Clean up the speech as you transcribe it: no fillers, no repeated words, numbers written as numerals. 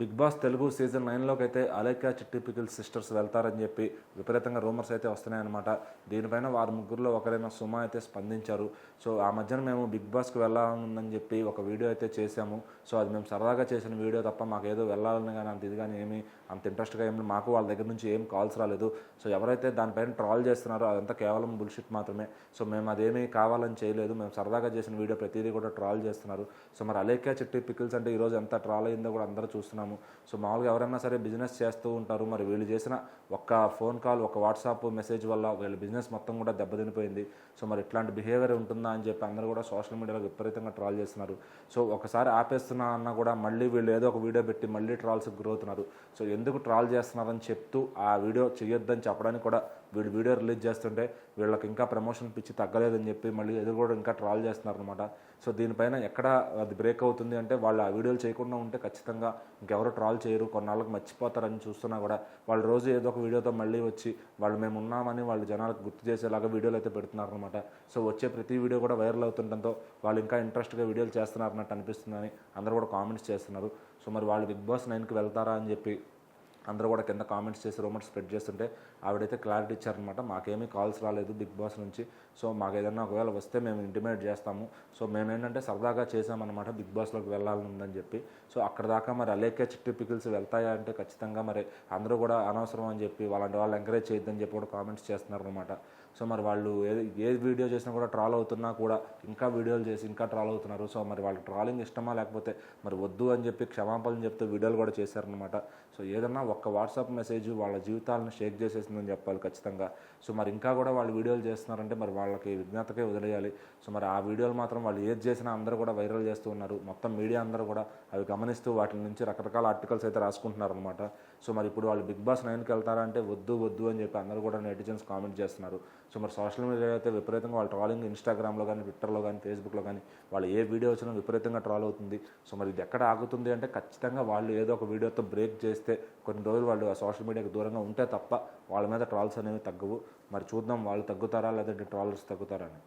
Big boss Telugu season 9లోకి అయితే అలేఖ్య చిట్టి pickle sisters వెళ్తారని చెప్పి విపరీతంగా రూమర్స్ అయితే వస్తున్నాయన్నమాట. దీనిపైన వారి ముగ్గురులో ఒకరైన సుమ అయితే స్పందించారు. సో ఆ మధ్యన మేము బిగ్ బాస్కి వెళ్ళాలని చెప్పి ఒక వీడియో అయితే చేశాము. సో అది మేము సరదాగా చేసిన వీడియో తప్ప మాకు ఏదో వెళ్ళాలని కానీ అంత ఇది కానీ ఏమీ అంత ఇంట్రెస్ట్గా ఏమి మాకు వాళ్ళ దగ్గర నుంచి ఏం కాల్స్ రాలేదు. సో ఎవరైతే దానిపైన ట్రాల్ చేస్తున్నారో అదంతా కేవలం బుల్షిట్ మాత్రమే. సో మేము అదేమీ కావాలని చేయలేదు. మేము సరదాగా చేసిన వీడియో ప్రతిదీ కూడా ట్రాల్ చేస్తున్నారు. సో మరి అలేఖ్య చిట్టి పికిల్స్ అంటే ఈరోజు ఎంత ట్రాల్ అయిందో కూడా అందరూ చూస్తున్నాము. సో మామూలుగా ఎవరైనా సరే బిజినెస్ చేస్తూ ఉంటారు. మరి వీళ్ళు చేసిన ఒక్క ఫోన్ కాల్, ఒక వాట్సాప్ మెసేజ్ వల్ల వీళ్ళ బిజినెస్ మొత్తం కూడా దెబ్బతినిపోయింది. సో మరి ఇట్లాంటి బిహేవియర్ ఉంటుందా అని చెప్పి అందరూ కూడా సోషల్ మీడియాలో విపరీతంగా ట్రాల్ చేస్తున్నారు. సో ఒకసారి ఆపేస్తున్నా అన్నా కూడా మళ్ళీ వీళ్ళు ఏదో ఒక వీడియో పెట్టి మళ్ళీ ట్రాల్స్కి గురవుతున్నారు. సో ఎందుకు ట్రాల్ చేస్తున్నారని చెప్తూ ఆ వీడియో చేయొద్దని చెప్పడానికి కూడా వీళ్ళు వీడియో రిలీజ్ చేస్తుంటే వీళ్ళకి ఇంకా ప్రమోషన్ పిచ్చి తగ్గలేదని చెప్పి మళ్ళీ ఎదురు కూడా ఇంకా ట్రాల్ చేస్తున్నారు అనమాట. సో దీనిపైన ఎక్కడ అది బ్రేక్ అవుతుంది అంటే వాళ్ళు ఆ వీడియోలు చేయకుండా ఉంటే ఖచ్చితంగా ఇంకెవరు ట్రాల్ చేయరు, కొన్నాళ్ళకి మర్చిపోతారని చూస్తున్నా కూడా వాళ్ళు రోజు ఏదో ఒక వీడియోతో మళ్ళీ వచ్చి వాళ్ళు మేము ఉన్నామని వాళ్ళు జనాలకు గుర్తు చేసేలాగా వీడియోలు అయితే పెడుతున్నారు అనమాట. సో వచ్చే ప్రతి వీడియో కూడా వైరల్ అవుతుండటంతో వాళ్ళు ఇంకా ఇంట్రెస్ట్గా వీడియోలు చేస్తున్నారన్నట్టు అనిపిస్తుందని అందరూ కూడా కామెంట్స్ చేస్తున్నారు. సో మరి వాళ్ళు బిగ్ బాస్ 9కి వెళ్తారా అని చెప్పి అందరూ కూడా కింద కామెంట్స్ చేసి రూమర్స్ స్ప్రెడ్ చేస్తుంటే ఆవిడైతే క్లారిటీ ఇచ్చారనమాట. మాకేమీ కాల్స్ రాలేదు బిగ్ బాస్ నుంచి. సో మాకు ఏదైనా ఒకవేళ వస్తే మేము ఇంటిమేట్ చేస్తాము. సో మేమేంటంటే సరదాగా చేసామన్నమాట బిగ్ బాస్లోకి వెళ్ళాలని ఉందని చెప్పి. సో అక్కడ దాకా మరి అలేఖ్య చిట్టి పికిల్స్ వెళ్తాయా అంటే ఖచ్చితంగా మరి అందరూ కూడా అనవసరం అని చెప్పి వాళ్ళంటి వాళ్ళు ఎంకరేజ్ చేయొద్దని చెప్పి కూడా కామెంట్స్ చేస్తున్నారు అనమాట. సో మరి వాళ్ళు ఏ వీడియో చేసినా కూడా ట్రాల్ అవుతున్నా కూడా ఇంకా వీడియోలు చేసి ఇంకా ట్రాల్ అవుతున్నారు. సో మరి వాళ్ళకి ట్రాలింగ్ ఇష్టమా లేకపోతే మరి వద్దు అని చెప్పి క్షమాపణలు చెప్తే వీడియోలు కూడా చేశారనమాట. సో ఏదన్నా ఒక్క వాట్సాప్ మెసేజ్ వాళ్ళ జీవితాలను షేక్ చేసేసిందని చెప్పాలి ఖచ్చితంగా. సో మరి ఇంకా కూడా వాళ్ళు వీడియోలు చేస్తున్నారంటే మరి వాళ్ళకి విజ్ఞతకే వదిలేయాలి. సో మరి ఆ వీడియోలు మాత్రం వాళ్ళు ఏది చేసినా అందరూ కూడా వైరల్ చేస్తూ ఉన్నారు. మొత్తం మీడియా అందరూ కూడా అవి గమనిస్తూ వాటి నుంచి రకరకాల ఆర్టికల్స్ అయితే రాసుకుంటున్నారు అనమాట. సో మరి ఇప్పుడు వాళ్ళు బిగ్ బాస్ 9కి వెళ్తారా అంటే వద్దు వద్దు అని చెప్పి అందరూ కూడా నెటిజన్స్ కామెంట్ చేస్తున్నారు. సో మరి సోషల్ మీడియా అయితే విపరీతంగా వాళ్ళు ట్రాలింగ్ ఇన్స్టాగ్రామ్లో కానీ, ట్విట్టర్లో కానీ, ఫేస్బుక్లో కానీ వాళ్ళు ఏ వీడియో వచ్చినా విపరీతంగా ట్రాల్ అవుతుంది. సో మరి ఇది ఎక్కడ ఆగుతుంది అంటే ఖచ్చితంగా వాళ్ళు ఏదో ఒక వీడియోతో బ్రేక్ చేస్తే కొన్ని రోజులు వాళ్ళు ఆ సోషల్ మీడియాకి దూరంగా ఉంటే తప్ప వాళ్ళ మీద ట్రాల్స్ అనేవి తగ్గవు. మరి చూద్దాం వాళ్ళు తగ్గుతారా లేదంటే ట్రాలర్స్ తగ్గుతారా అని.